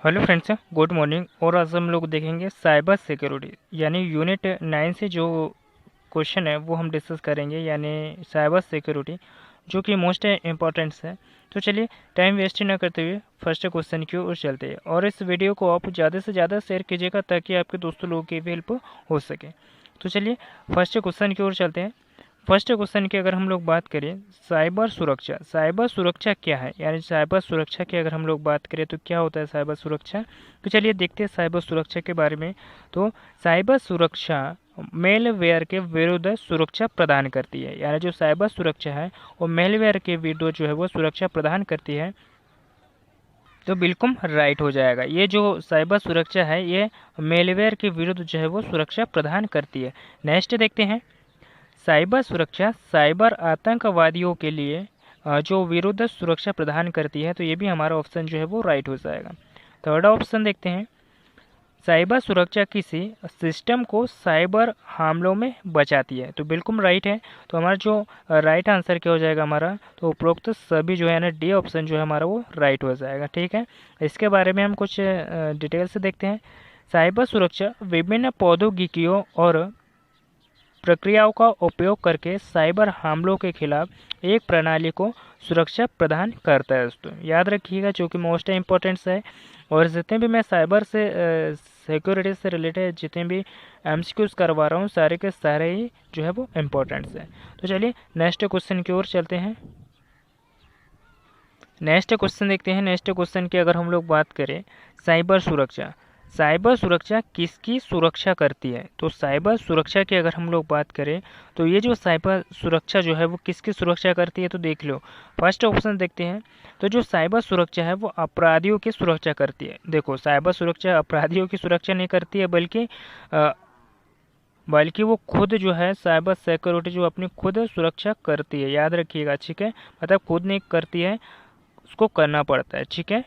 Hello friends, good morning. और आज हम लोग देखेंगे साइबर सिक्योरिटी यानी यूनिट 9 से जो क्वेश्चन है वो हम डिस्कस करेंगे, यानी साइबर सिक्योरिटी जो कि मोस्ट इम्पोर्टेंट्स है। तो चलिए टाइम वेस्ट न करते हुए फर्स्ट क्वेश्चन की ओर चलते हैं, और इस वीडियो को आप ज़्यादा से ज़्यादा शेयर कीजिएगा ताकि आपके दोस्तों लोगों की भी हेल्प हो सके। तो चलिए फर्स्ट क्वेश्चन की ओर चलते हैं। फर्स्ट क्वेश्चन की अगर हम लोग बात करें, साइबर सुरक्षा क्या है, यानी साइबर सुरक्षा की अगर हम लोग बात करें तो क्या होता है साइबर सुरक्षा। तो चलिए देखते हैं साइबर सुरक्षा के बारे में। तो साइबर सुरक्षा मेलवेयर के विरुद्ध सुरक्षा प्रदान करती है, यानी जो साइबर सुरक्षा है वो मेलवेयर के विरुद्ध जो है वो सुरक्षा प्रदान करती है। तो बिल्कुल राइट हो जाएगा। ये जो साइबर सुरक्षा है ये मेलवेयर के विरुद्ध जो है वो सुरक्षा प्रदान करती है। नेक्स्ट देखते हैं, साइबर सुरक्षा साइबर आतंकवादियों के लिए जो विरुद्ध सुरक्षा प्रदान करती है। तो ये भी हमारा ऑप्शन जो है वो राइट हो जाएगा। थर्ड ऑप्शन देखते हैं, साइबर सुरक्षा किसी सिस्टम को साइबर हमलों में बचाती है। तो बिल्कुल राइट है। तो हमारा जो राइट आंसर क्या हो जाएगा हमारा, तो उपरोक्त सभी जो है ना डी ऑप्शन जो है हमारा वो राइट हो जाएगा। ठीक है, इसके बारे में हम कुछ डिटेल से देखते हैं। साइबर सुरक्षा विभिन्न प्रौद्योगिकियों और प्रक्रियाओं का उपयोग करके साइबर हमलों के खिलाफ एक प्रणाली को सुरक्षा प्रदान करता है। दोस्तों याद रखिएगा, जो कि मोस्ट इम्पोर्टेंट है। और जितने भी मैं साइबर से सिक्योरिटी से रिलेटेड जितने भी एमसीक्यूज करवा रहा हूँ सारे के सारे ही जो है वो इम्पोर्टेंट्स है। तो चलिए नेक्स्ट क्वेश्चन की ओर चलते हैं। नेक्स्ट क्वेश्चन देखते हैं। नेक्स्ट क्वेश्चन की अगर हम लोग बात करें, साइबर सुरक्षा किसकी सुरक्षा करती है। तो साइबर सुरक्षा की अगर हम लोग बात करें तो ये जो साइबर सुरक्षा जो है वो किसकी सुरक्षा करती है, तो देख लो फर्स्ट ऑप्शन देखते हैं। तो जो साइबर सुरक्षा है वो अपराधियों की सुरक्षा करती है। देखो साइबर सुरक्षा अपराधियों की सुरक्षा नहीं करती है, बल्कि वो खुद जो है साइबर सिक्योरिटी जो अपनी खुद सुरक्षा करती है। याद रखिएगा, ठीक है, मतलब खुद नहीं करती है, उसको करना पड़ता है। ठीक है,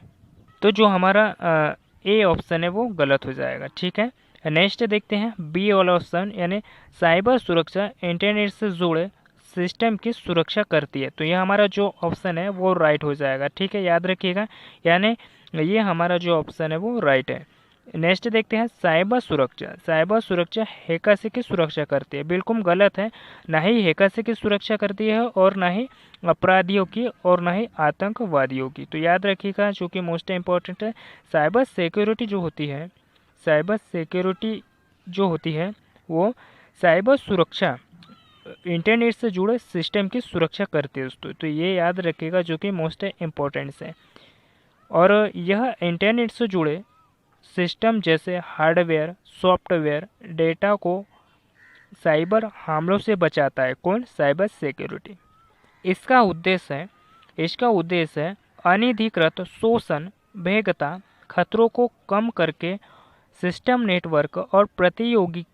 तो जो हमारा ए ऑप्शन है वो गलत हो जाएगा। ठीक है, नेक्स्ट देखते हैं बी वाला ऑप्शन, यानी साइबर सुरक्षा इंटरनेट से जुड़े सिस्टम की सुरक्षा करती है। तो ये हमारा जो ऑप्शन है वो राइट हो जाएगा। ठीक है, याद रखिएगा, यानी ये हमारा जो ऑप्शन है वो राइट है। नेक्स्ट देखते हैं साइबर सुरक्षा हैकर्स की सुरक्षा करती है। बिल्कुल गलत है, ना ही हैकर्स की सुरक्षा करती है और ना ही अपराधियों की और ना ही आतंकवादियों की। तो याद रखिएगा, जो कि मोस्ट इम्पोर्टेंट है, साइबर सिक्योरिटी जो होती है, साइबर सिक्योरिटी जो होती है वो साइबर सुरक्षा इंटरनेट से जुड़े सिस्टम की सुरक्षा करती है दोस्तों। तो ये याद रखिएगा, जो कि मोस्ट इम्पोर्टेंट है। और यह इंटरनेट से जुड़े सिस्टम जैसे हार्डवेयर सॉफ्टवेयर डेटा को साइबर हमलों से बचाता है। कौन? Cyber security. इसका उद्देश्य है अनधिकृत शोषण भेद्यता खतरों को कम करके सिस्टम नेटवर्क और प्रतियोगी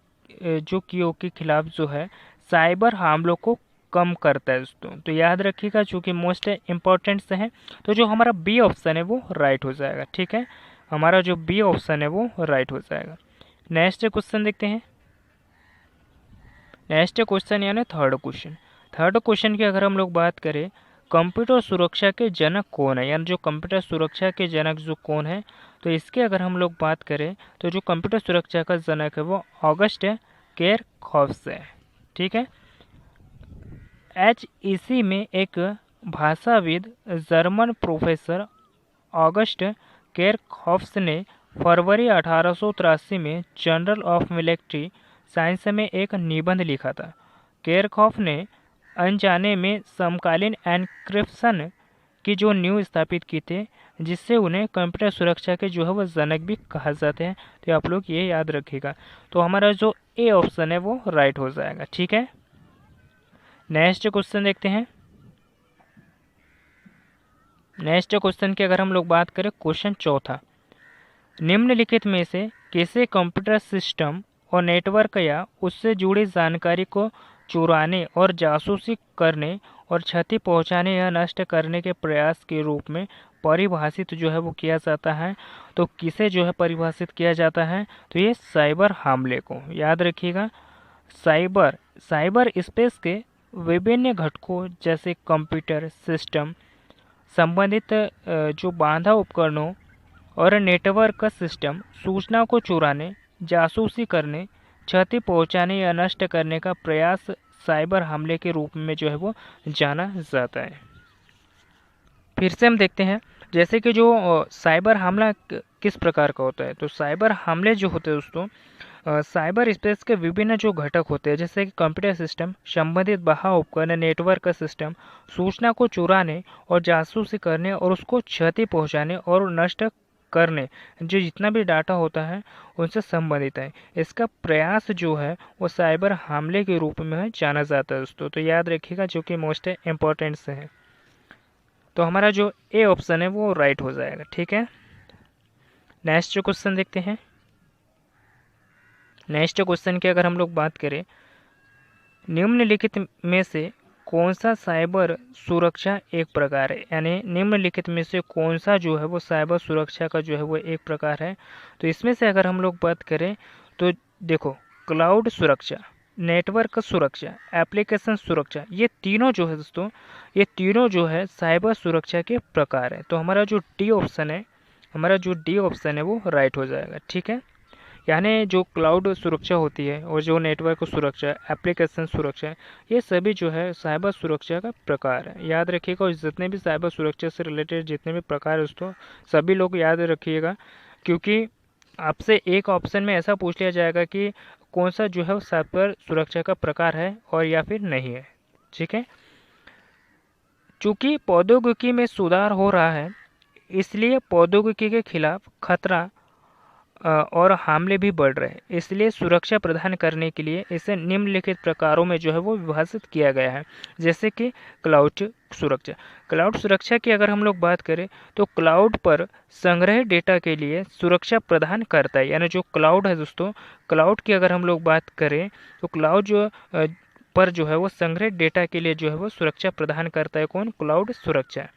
जो कियों के खिलाफ जो है साइबर हमलों को कम करता है दोस्तों। तो याद रखिएगा, जो कि मोस्ट इम्पोर्टेंट से है। तो जो हमारा बी ऑप्शन है वो राइट हो जाएगा। ठीक है, हमारा जो बी ऑप्शन है वो राइट हो जाएगा। नेक्स्ट क्वेश्चन देखते हैं। नेक्स्ट क्वेश्चन यानी थर्ड क्वेश्चन की अगर हम लोग बात करें, कंप्यूटर सुरक्षा के जनक कौन है, यानी जो कंप्यूटर सुरक्षा के जनक जो कौन है। तो इसके अगर हम लोग बात करें तो जो कंप्यूटर सुरक्षा का जनक है वो ऑगस्ट केरखॉफ है। ठीक है, HEC में एक भाषाविद जर्मन प्रोफेसर ऑगस्ट केरखॉफ ने फरवरी 1883 में जर्नल ऑफ मिलिट्री साइंस में एक निबंध लिखा था। केरखॉफ ने अनजाने में समकालीन एन्क्रिप्शन की जो नींव स्थापित की थी, जिससे उन्हें कंप्यूटर सुरक्षा के जो है वो जनक भी कहा जाते हैं। तो आप लोग ये याद रखिएगा। तो हमारा जो ए ऑप्शन है वो राइट हो जाएगा। ठीक है, नेक्स्ट क्वेश्चन देखते हैं। नेक्स्ट क्वेश्चन की अगर हम लोग बात करें, क्वेश्चन चौथा, निम्नलिखित में से किसी कंप्यूटर सिस्टम और नेटवर्क या उससे जुड़ी जानकारी को चुराने और जासूसी करने और क्षति पहुंचाने या नष्ट करने के प्रयास के रूप में परिभाषित जो है वो किया जाता है। तो किसे जो है परिभाषित किया जाता है, तो ये साइबर हमले को। याद रखिएगा, साइबर स्पेस के विभिन्न घटकों जैसे कंप्यूटर सिस्टम संबंधित जो बाधा उपकरणों और नेटवर्क का सिस्टम सूचना को चुराने, जासूसी करने, क्षति पहुंचाने या नष्ट करने का प्रयास साइबर हमले के रूप में जो है वो जाना जाता है। फिर से हम देखते हैं जैसे कि जो साइबर हमला किस प्रकार का होता है। तो साइबर हमले जो होते हैं दोस्तों, साइबर स्पेस के विभिन्न जो घटक होते हैं जैसे कि कंप्यूटर सिस्टम, संबंधित बाह्य उपकरण, नेटवर्क का सिस्टम सूचना को चुराने और जासूसी करने और उसको क्षति पहुंचाने और नष्ट करने, जो जितना भी डाटा होता है उनसे संबंधित है। इसका प्रयास जो है वो साइबर हमले के रूप में जाना जाता है दोस्तों। तो याद रखिएगा, जो कि मोस्ट इम्पोर्टेंट से है। तो हमारा जो ए ऑप्शन है वो राइट हो जाएगा। ठीक है, नेक्स्ट जो क्वेश्चन देखते हैं। नेक्स्ट क्वेश्चन की अगर हम लोग बात करें, निम्नलिखित में से कौन सा साइबर सुरक्षा एक प्रकार है, यानी निम्नलिखित में से कौन सा जो है वो साइबर सुरक्षा का जो है वो एक प्रकार है। तो इसमें से अगर हम लोग बात करें तो देखो, क्लाउड सुरक्षा, नेटवर्क सुरक्षा, एप्लीकेशन सुरक्षा, ये तीनों जो है दोस्तों, ये तीनों जो है साइबर सुरक्षा के प्रकार है। तो हमारा जो डी ऑप्शन है, हमारा जो डी ऑप्शन है वो राइट हो जाएगा। ठीक है, यानी जो क्लाउड सुरक्षा होती है और जो नेटवर्क सुरक्षा, एप्लीकेशन सुरक्षा, ये सभी जो है साइबर सुरक्षा का प्रकार है। याद रखिएगा, और जितने भी साइबर सुरक्षा से रिलेटेड जितने भी प्रकार है दोस्तों, सभी लोग याद रखिएगा, क्योंकि आपसे एक ऑप्शन में ऐसा पूछ लिया जाएगा कि कौन सा जो है वो साइबर सुरक्षा का प्रकार है और या फिर नहीं है। ठीक है, चूँकि प्रौद्योगिकी में सुधार हो रहा है, इसलिए प्रौद्योगिकी के खिलाफ खतरा और हमले भी बढ़ रहे हैं। इसलिए सुरक्षा प्रदान करने के लिए इसे निम्नलिखित प्रकारों में जो है वो विभाजित किया गया है। जैसे कि क्लाउड सुरक्षा, क्लाउड सुरक्षा की अगर हम लोग बात करें तो क्लाउड पर संग्रह डेटा के लिए सुरक्षा प्रदान करता है। यानी जो क्लाउड है दोस्तों, क्लाउड की अगर हम लोग बात करें तो क्लाउड जो पर जो है वो संग्रह डेटा के लिए जो है वो सुरक्षा प्रदान करता है। कौन? क्लाउड सुरक्षा।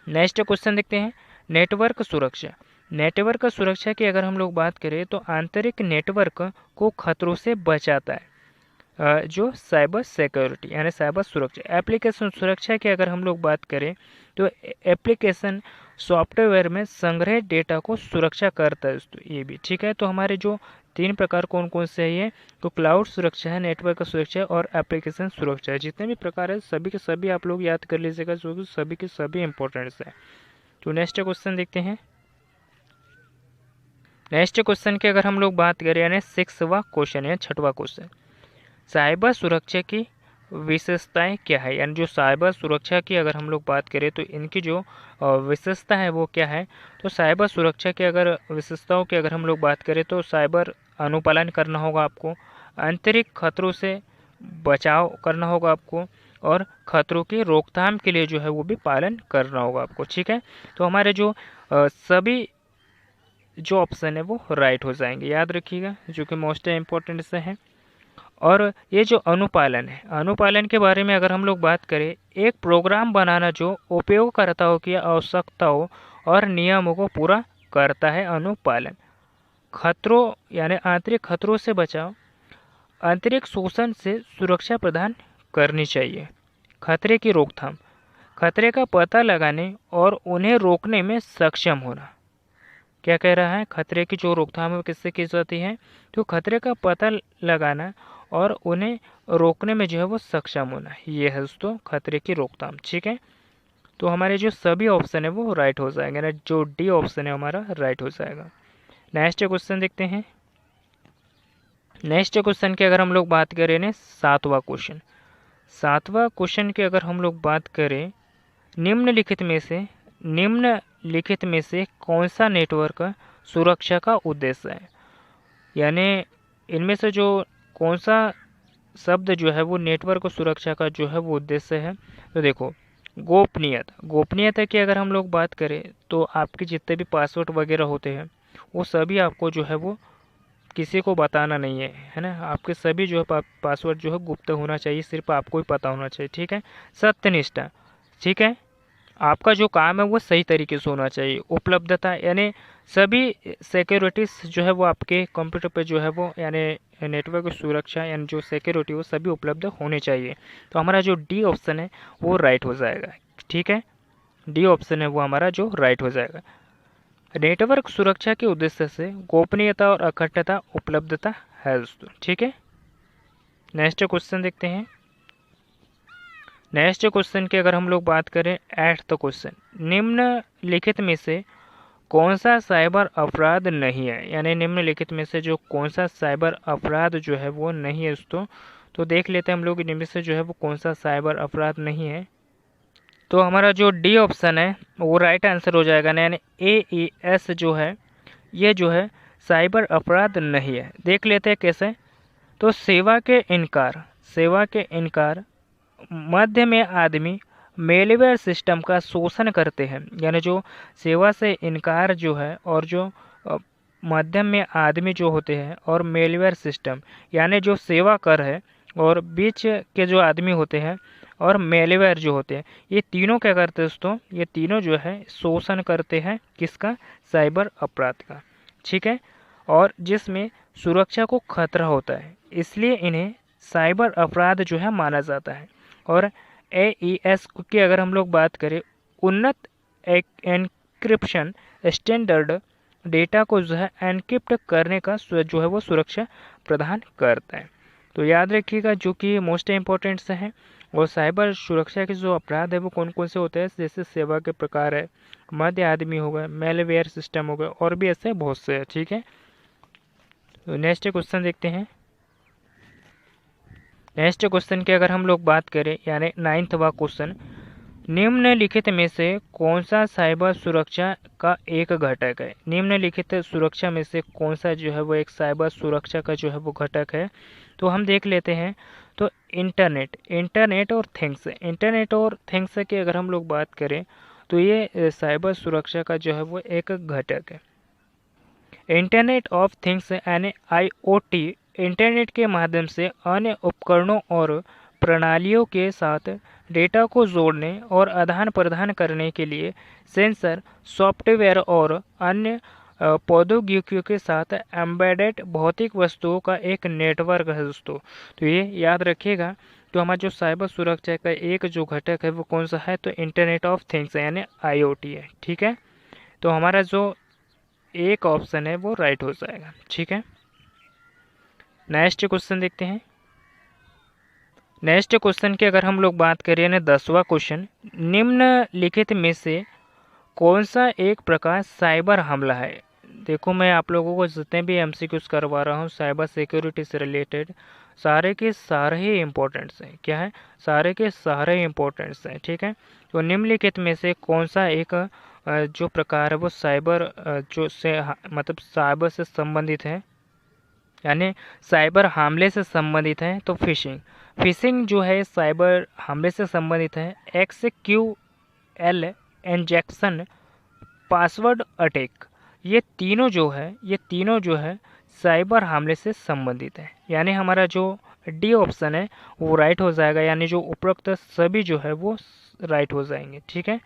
नेक्स्ट क्वेश्चन देखते हैं, नेटवर्क सुरक्षा। नेटवर्क सुरक्षा की अगर हम लोग बात करें तो आंतरिक नेटवर्क को खतरों से बचाता है, जो साइबर सिक्योरिटी यानी साइबर सुरक्षा। एप्लीकेशन सुरक्षा की अगर हम लोग बात करें तो एप्लीकेशन सॉफ्टवेयर में संग्रह डेटा को सुरक्षा करता है दोस्तों, ये भी। ठीक है, तो हमारे जो तीन प्रकार कौन कौन से है, तो क्लाउड सुरक्षा है, नेटवर्क सुरक्षा और एप्लीकेशन सुरक्षा है। जितने भी प्रकार है सभी के सभी आप लोग याद कर लीजिएगा, जो कि सभी के सभी इंपॉर्टेंट्स है। तो नेक्स्ट क्वेश्चन देखते हैं। नेक्स्ट क्वेश्चन की अगर हम लोग बात करें, यानी 6वां क्वेश्चन है, 6वां क्वेश्चन, साइबर सुरक्षा की विशेषताएं क्या है। यानी जो साइबर सुरक्षा की अगर हम लोग बात करें तो इनकी जो विशेषता है वो क्या है। तो साइबर सुरक्षा की अगर विशेषताओं की अगर हम लोग बात करें तो साइबर अनुपालन करना होगा आपको, आंतरिक खतरों से बचाव करना होगा आपको, और खतरों की रोकथाम के लिए जो है वो भी पालन करना होगा आपको। ठीक है, तो हमारे जो सभी जो ऑप्शन है वो राइट हो जाएंगे, याद रखिएगा, जो कि मोस्ट इम्पोर्टेंट से है। और ये जो अनुपालन है, अनुपालन के बारे में अगर हम लोग बात करें, एक प्रोग्राम बनाना जो उपयोगकर्ताओं की आवश्यकताओं और नियमों को पूरा करता है। अनुपालन, खतरों यानी आंतरिक खतरों से बचाव, आंतरिक शोषण से सुरक्षा प्रदान करनी चाहिए। खतरे की रोकथाम, खतरे का पता लगाने और उन्हें रोकने में सक्षम होना। क्या कह रहा है, खतरे की जो रोकथाम है किससे की जाती है, तो खतरे का पता लगाना और उन्हें रोकने में जो है वो सक्षम होना, ये है दोस्तों खतरे की रोकथाम। ठीक है, तो हमारे जो सभी ऑप्शन है वो राइट हो जाएंगे ना, जो डी ऑप्शन है हमारा राइट हो जाएगा। नेक्स्ट क्वेश्चन देखते हैं। नेक्स्ट क्वेश्चन की अगर हम लोग बात करें ना, 7वां क्वेश्चन, 7वां क्वेश्चन की अगर हम लोग बात करें, निम्नलिखित में से कौन सा नेटवर्क सुरक्षा का उद्देश्य है। यानी इनमें से जो कौन सा शब्द जो है वो नेटवर्क सुरक्षा का जो है वो उद्देश्य है। तो देखो, गोपनीयता, गोपनीयता की अगर हम लोग बात करें तो आपके जितने भी पासवर्ड वगैरह होते हैं वो सभी आपको जो है वो किसी को बताना नहीं है ना। आपके सभी जो है पासवर्ड जो है गुप्त होना चाहिए, सिर्फ आपको ही पता होना चाहिए। ठीक है, सत्यनिष्ठा, ठीक है, आपका जो काम है वो सही तरीके से होना चाहिए। उपलब्धता, यानी सभी सिक्योरिटीज़ जो है वो आपके कंप्यूटर पे जो है वो, यानी नेटवर्क सुरक्षा यानी जो सिक्योरिटी वो सभी उपलब्ध होने चाहिए। तो हमारा जो डी ऑप्शन है वो राइट हो जाएगा। ठीक है, डी ऑप्शन है वो हमारा जो राइट हो जाएगा। नेटवर्क सुरक्षा के उद्देश्य से गोपनीयता और अखंडता उपलब्धता है दोस्तों। ठीक है, नेक्स्ट क्वेश्चन देखते हैं। नेक्स्ट क्वेश्चन की अगर हम लोग बात करें 8th क्वेश्चन, निम्नलिखित में से कौन सा साइबर अपराध नहीं है, यानी निम्नलिखित में से जो कौन सा साइबर अपराध जो है वो नहीं है दोस्तों। तो देख लेते हैं हम लोग इनमें से जो है वो कौन सा साइबर अपराध नहीं है। तो हमारा जो डी ऑप्शन है वो राइट आंसर हो जाएगा, यानी AES जो है ये जो है साइबर अपराध नहीं है। देख लेते हैं कैसे। तो सेवा के इनकार, मध्य में आदमी मेलवेयर सिस्टम का शोषण करते हैं, यानी जो सेवा से इनकार जो है और जो मध्यम में आदमी जो होते हैं और मेलवेयर सिस्टम यानी जो सेवा कर है और बीच के जो आदमी होते हैं और मेलवेयर जो होते हैं, ये तीनों क्या करते हैं दोस्तों, ये तीनों जो है शोषण करते हैं किसका, साइबर अपराध का। ठीक है, और जिसमें सुरक्षा को खतरा होता है, इसलिए इन्हें साइबर अपराध जो है माना जाता है। और AES की अगर हम लोग बात करें, उन्नत एनक्रिप्शन स्टैंडर्ड डेटा को जो है एनक्रिप्ट करने का जो है वो सुरक्षा प्रदान करता है। तो याद रखिएगा जो कि मोस्ट इम्पोर्टेंट से है। और साइबर सुरक्षा के जो अपराध है वो कौन कौन से होते हैं, जैसे सेवा के प्रकार है, मध्य आदमी हो गए, मेलवेयर सिस्टम हो गए, और भी ऐसे बहुत से हैं। ठीक है, तो नेक्स्ट क्वेश्चन देखते हैं। नेक्स्ट क्वेश्चन की अगर हम लोग बात करें, यानी 9वां क्वेश्चन, निम्नलिखित में से कौन सा साइबर सुरक्षा का एक घटक है। निम्नलिखित सुरक्षा में से कौन सा जो है वो एक साइबर सुरक्षा का जो है वो घटक है। तो हम देख लेते हैं। तो इंटरनेट और थिंग्स की अगर हम लोग बात करें तो ये साइबर सुरक्षा का जो है वो एक घटक है। इंटरनेट ऑफ थिंग्स यानी IoT इंटरनेट के माध्यम से अन्य उपकरणों और प्रणालियों के साथ डेटा को जोड़ने और आदान प्रदान करने के लिए सेंसर, सॉफ्टवेयर और अन्य प्रौद्योगिकियों के साथ एम्बेडेड भौतिक वस्तुओं का एक नेटवर्क है दोस्तों। तो ये याद रखिएगा। तो हमारा जो साइबर सुरक्षा का एक जो घटक है वो कौन सा है, तो इंटरनेट ऑफ थिंग्स यानी IoT है। ठीक है, तो हमारा जो एक ऑप्शन है वो राइट हो जाएगा। ठीक है, नेक्स्ट क्वेश्चन देखते हैं। नेक्स्ट क्वेश्चन की अगर हम लोग बात करें, यानी 10वां क्वेश्चन, निम्नलिखित में से कौन सा एक प्रकार साइबर हमला है। देखो मैं आप लोगों को जितने भी MCQs करवा रहा हूँ साइबर सिक्योरिटी से रिलेटेड, सारे के सारे ही इम्पोर्टेंट्स हैं। क्या है, सारे के सारे इम्पोर्टेंट्स हैं। ठीक है, तो निम्नलिखित में से कौन सा एक जो प्रकार है वो साइबर जो से मतलब साइबर से संबंधित है, यानी साइबर हमले से संबंधित है। तो फिशिंग जो है साइबर हमले से संबंधित है। SQL इंजेक्शन, पासवर्ड अटैक, ये तीनों जो है साइबर हमले से संबंधित है। यानी हमारा जो डी ऑप्शन है वो राइट हो जाएगा, यानी जो उपरोक्त सभी जो है वो राइट हो जाएंगे। ठीक है,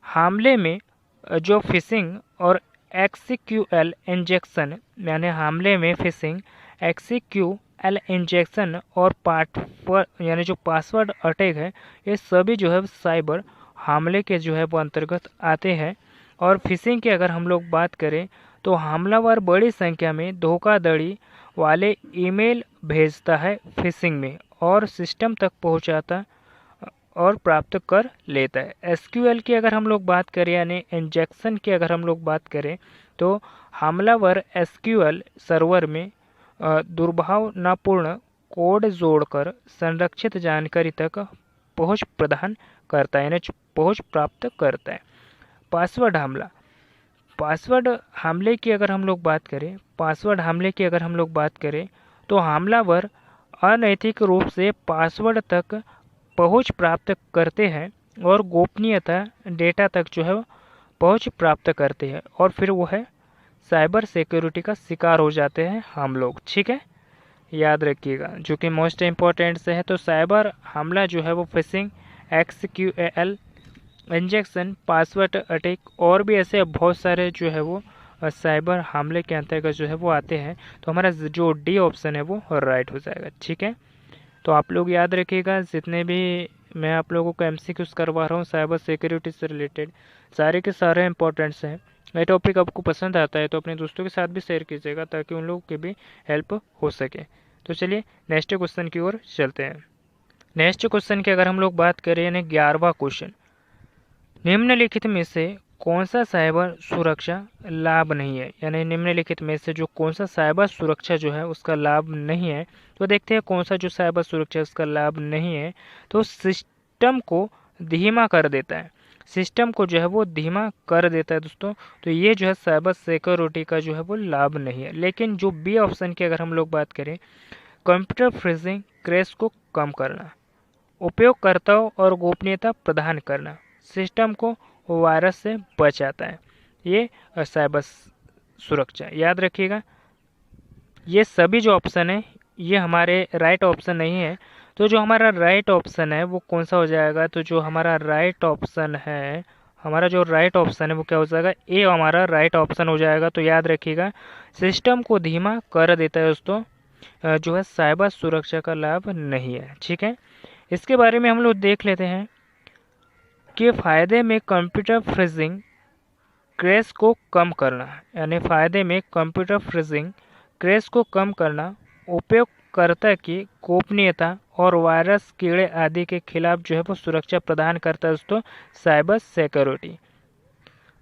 हमले में जो फिशिंग और SQL इंजेक्शन, यानी हमले में फिशिंग, SQL इंजेक्शन और यानी जो पासवर्ड अटैक है, ये सभी जो है साइबर हमले के जो है वो अंतर्गत आते हैं। और फिशिंग की अगर हम लोग बात करें तो हमलावर बड़ी संख्या में धोखाधड़ी वाले ईमेल भेजता है फिशिंग में और सिस्टम तक पहुंचाता और प्राप्त कर लेता है। SQL की अगर हम लोग बात करें, यानी इंजेक्शन की अगर हम लोग बात करें, तो हमलावर SQL सर्वर में दुर्भावनापूर्ण कोड जोड़कर संरक्षित जानकारी तक पहुंच प्रदान करता है, यानी पहुंच प्राप्त करता है। पासवर्ड हमले की अगर हम लोग बात करें, तो हमलावर अनैतिक रूप से पासवर्ड तक पहुंच प्राप्त करते हैं और गोपनीयता डेटा तक जो है पहुंच प्राप्त करते हैं, और फिर वो है साइबर सिक्योरिटी का शिकार हो जाते हैं हम लोग। ठीक है, याद रखिएगा जो कि मोस्ट इम्पोर्टेंट से है। तो साइबर हमला जो है वो fishing, SQL injection, password attack और भी ऐसे बहुत सारे जो है वो साइबर हमले के अंतर्गत जो है वो आते हैं। तो हमारा जो डी ऑप्शन है वो राइट हो जाएगा। ठीक है, तो आप लोग याद रखिएगा जितने भी मैं आप लोगों को MCQs करवा रहा हूँ साइबर सिक्योरिटी से रिलेटेड, सारे के सारे इंपॉर्टेंट्स हैं। ये टॉपिक आपको पसंद आता है तो अपने दोस्तों के साथ भी शेयर कीजिएगा ताकि उन लोगों की भी हेल्प हो सके। तो चलिए नेक्स्ट क्वेश्चन की ओर चलते हैं। नेक्स्ट क्वेश्चन की अगर हम लोग बात करें यानी 11वां क्वेश्चन, निम्नलिखित में से कौन सा साइबर सुरक्षा लाभ नहीं है, यानी निम्नलिखित में से जो कौन सा साइबर सुरक्षा जो है उसका लाभ नहीं है। तो देखते हैं कौन सा जो साइबर सुरक्षा उसका लाभ नहीं है। तो सिस्टम को धीमा कर देता है, सिस्टम को जो है वो धीमा कर देता है दोस्तों। तो ये जो है साइबर सिक्योरिटी का जो है वो लाभ नहीं है। लेकिन जो बी ऑप्शन की अगर हम लोग बात करें, कंप्यूटर फ्रीजिंग क्रैश को कम करना, उपयोगकर्ताओं और गोपनीयता प्रदान करना, सिस्टम को वायरस से बचाता है, ये साइबर सुरक्षा। याद रखिएगा ये सभी जो ऑप्शन है ये हमारे राइट ऑप्शन नहीं है। तो जो हमारा राइट ऑप्शन है वो कौन सा हो जाएगा, तो जो हमारा राइट ऑप्शन है, हमारा जो राइट ऑप्शन है वो क्या हो जाएगा, ए हमारा राइट ऑप्शन हो जाएगा। तो याद रखिएगा सिस्टम को धीमा कर देता है दोस्तों, जो है साइबर सुरक्षा का लाभ नहीं है। ठीक है, इसके बारे में हम लोग देख लेते हैं कि फ़ायदे में कंप्यूटर फ्रीजिंग क्रैश को कम करना, यानी फ़ायदे में कंप्यूटर फ्रीजिंग क्रैश को कम करना, उपयोगकर्ता की गोपनीयता और वायरस, कीड़े आदि के खिलाफ जो है वो सुरक्षा प्रदान करता है दोस्तों साइबर सिक्योरिटी।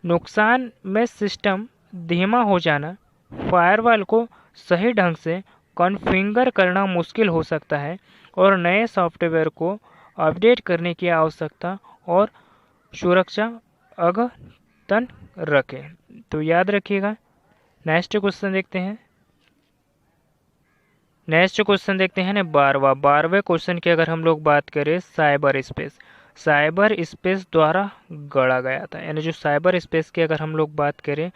नुकसान में सिस्टम धीमा हो जाना, फायरवॉल को सही ढंग से कॉन्फ़िगर करना मुश्किल हो सकता है और नए सॉफ्टवेयर को अपडेट करने की आवश्यकता और सुरक्षा अद्यतन रखें। तो याद रखिएगा। नेक्स्ट क्वेश्चन देखते हैं। नेक्स्ट क्वेश्चन देखते हैं ना 12वें क्वेश्चन की अगर हम लोग बात करें, साइबर स्पेस, साइबर स्पेस द्वारा गढ़ा गया था, यानी जो साइबर स्पेस की अगर हम लोग बात करें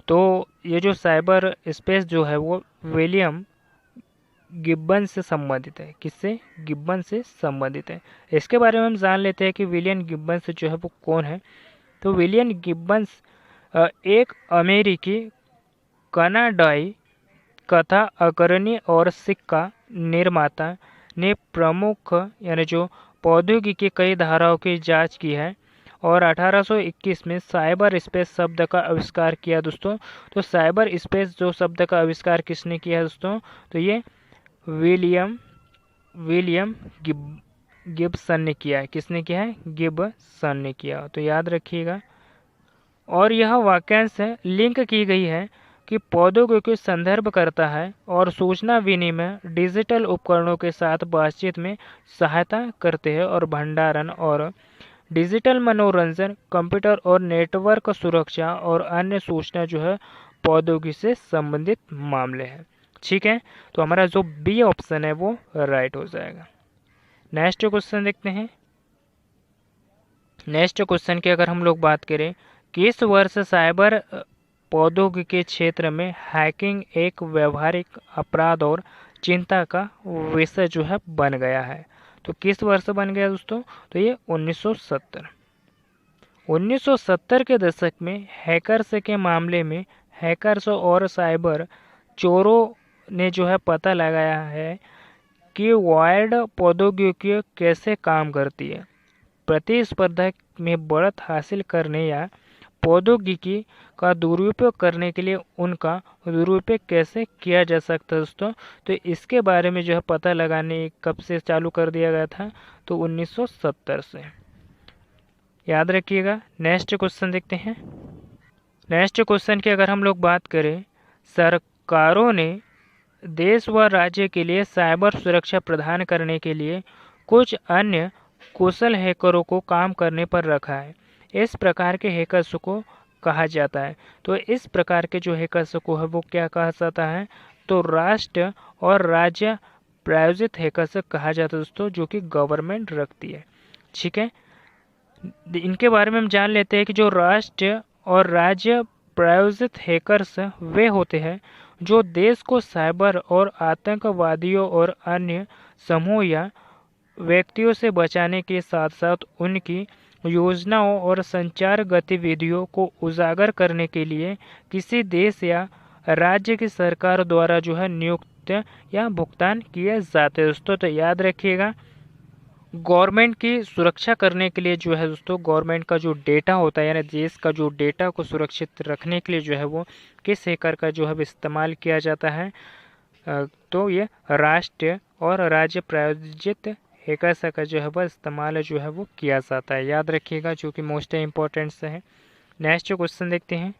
तो ये जो साइबर स्पेस जो है वो विलियम गिब्बन से संबंधित है। किससे? गिब्बन से संबंधित है। इसके बारे में हम जान लेते हैं कि विलियम गिब्बन्स जो है वो कौन है। तो विलियम गिब्बन्स एक अमेरिकी कनाडाई कथा अग्रणी और सिक्का निर्माता ने प्रमुख यानी जो प्रौद्योगिकी कई धाराओं की जांच की है और 1821 में साइबर स्पेस शब्द का आविष्कार किया दोस्तों। तो साइबर स्पेस जो शब्द का आविष्कार किसने किया है दोस्तों, तो ये विलियम गिब्सन ने किया है। किसने किया है? गिब्सन ने किया। तो याद रखिएगा। और यह वाक्यांश लिंक की गई है कि प्रौद्योगिकी संदर्भ करता है और सूचना विनिमय डिजिटल उपकरणों के साथ बातचीत में सहायता करते हैं और भंडारण और डिजिटल मनोरंजन, कंप्यूटर और नेटवर्क सुरक्षा और अन्य सूचना जो है प्रौद्योगिकी से संबंधित मामले हैं। ठीक है, तो हमारा जो बी ऑप्शन है वो राइट हो जाएगा। नेक्स्ट क्वेश्चन देखते हैं। नेक्स्ट क्वेश्चन की अगर हम लोग बात करें, किस वर्ष साइबर प्रौद्योगिकी के क्षेत्र में हैकिंग एक व्यवहारिक अपराध और चिंता का विषय जो है बन गया है। तो किस वर्ष बन गया दोस्तों, तो ये 1970। 1970 के दशक में हैकर्स के मामले में हैकर्स और साइबर चोरों ने जो है पता लगाया है कि वायर्ड प्रौद्योगिकी कैसे काम करती है। प्रतिस्पर्धा में बढ़त हासिल करने या प्रौद्योगिकी का दुरुपयोग करने के लिए उनका दुरुपयोग कैसे किया जा सकता है दोस्तों, तो इसके बारे में जो है पता लगाने कब से चालू कर दिया गया था, तो 1970 से। याद रखिएगा। नेक्स्ट क्वेश्चन देखते हैं। नेक्स्ट क्वेश्चन की अगर हम लोग बात करें, सरकारों ने देश व राज्य के लिए साइबर सुरक्षा प्रदान करने के लिए कुछ अन्य कुशल हैकरों को काम करने पर रखा है। इस प्रकार के हैकर्स को कहा जाता है। तो इस प्रकार के जो हैकर्स को है वो क्या कहा जाता है, तो राष्ट्र और राज्य प्रायोजित हैकर्स कहा जाता है दोस्तों, जो कि गवर्नमेंट रखती है। ठीक है, इनके बारे में हम जान लेते हैं कि जो राष्ट्र और राज्य प्रायोजित हैकर्स वे होते हैं जो देश को साइबर और आतंकवादियों और अन्य समूह या व्यक्तियों से बचाने के साथ साथ उनकी योजनाओं और संचार गतिविधियों को उजागर करने के लिए किसी देश या राज्य की सरकार द्वारा जो है नियुक्त या भुगतान किए जाते हैं दोस्तों। तो याद रखिएगा गवर्नमेंट की सुरक्षा करने के लिए जो है दोस्तों, गवर्नमेंट का जो डेटा होता है यानी देश का जो डेटा को सुरक्षित रखने के लिए जो है वो किस हैकर का जो है इस्तेमाल किया जाता है, तो ये राष्ट्रीय और राज्य प्रायोजित हैकर्स का जो है वह इस्तेमाल जो है वो किया जाता है, याद रखिएगा, जो कि मोस्ट इम्पोर्टेंट है। नेक्स्ट क्वेश्चन देखते हैं।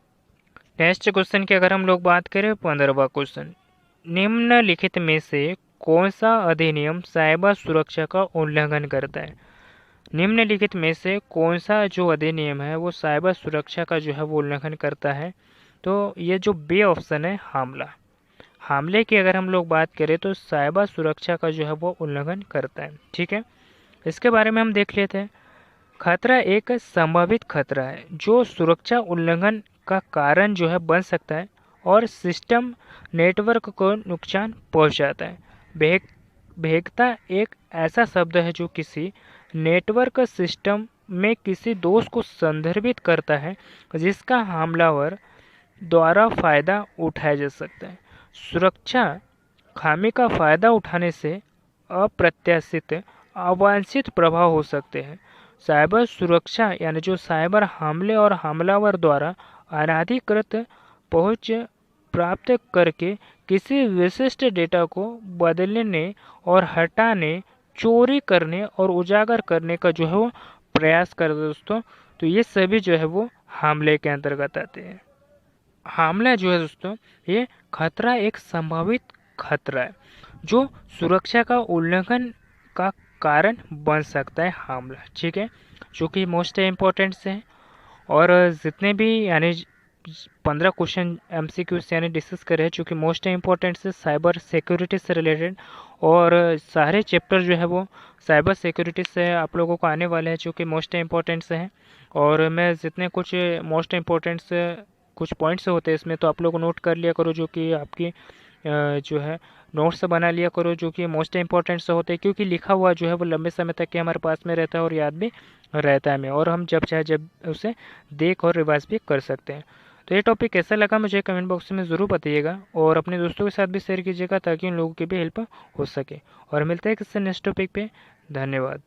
नेक्स्ट क्वेश्चन की अगर हम लोग बात करें 15वां क्वेश्चन, निम्नलिखित में से कौन सा अधिनियम साइबर सुरक्षा का उल्लंघन करता है। निम्नलिखित में से कौन सा जो अधिनियम है वो साइबर सुरक्षा का जो है वो उल्लंघन करता है, तो ये जो बी ऑप्शन है हमला। हमले की अगर हम लोग बात करें तो साइबर सुरक्षा का जो है वो उल्लंघन करता है। ठीक है, इसके बारे में हम देख लेते हैं। खतरा एक संभावित खतरा है जो सुरक्षा उल्लंघन का कारण जो है बन सकता है और सिस्टम नेटवर्क को नुकसान पहुंचाता है। भेद्यता एक ऐसा शब्द है जो किसी नेटवर्क सिस्टम में किसी दोष को संदर्भित करता है जिसका हमलावर द्वारा फायदा उठाया जा सकता है। सुरक्षा खामी का फायदा उठाने से अप्रत्याशित अवांछित प्रभाव हो सकते हैं। साइबर सुरक्षा यानी जो साइबर हमले और हमलावर द्वारा अनाधिकृत पहुंच प्राप्त करके किसी विशिष्ट डेटा को बदलने और हटाने, चोरी करने और उजागर करने का जो है वो प्रयास करते हैं दोस्तों। तो ये सभी जो है वो हमले के अंतर्गत आते हैं। हमला जो है दोस्तों, ये खतरा एक संभावित खतरा है जो सुरक्षा का उल्लंघन का कारण बन सकता है हमला। ठीक है, जो कि मोस्ट इम्पोर्टेंट है। और जितने भी यानी 15 क्वेश्चन MCQs यानी डिस्कस करे हैं जो कि मोस्ट इम्पोर्टेंट से साइबर सिक्योरिटी से रिलेटेड, और सारे चैप्टर जो है वो साइबर सिक्योरिटी से आप लोगों को आने वाले हैं जो कि मोस्ट इम्पोर्टेंट से हैं। और मैं जितने कुछ मोस्ट इम्पोर्टेंट से कुछ पॉइंट्स होते हैं इसमें, तो आप लोग नोट कर लिया करो, जो कि आपकी जो है नोट्स बना लिया करो जो कि मोस्ट इंपॉर्टेंट से होते हैं, क्योंकि लिखा हुआ जो है वो लंबे समय तक के हमारे पास में रहता है और याद भी रहता है हमें, और हम जब चाहे जब उसे देख और रिवाइज भी कर सकते हैं। तो ये टॉपिक कैसा लगा मुझे कमेंट बॉक्स में ज़रूर बताइएगा और अपने दोस्तों के साथ भी शेयर कीजिएगा ताकि उन लोगों की भी हेल्प हो सके। और मिलते हैं किससे नेक्स्ट टॉपिक पे। धन्यवाद।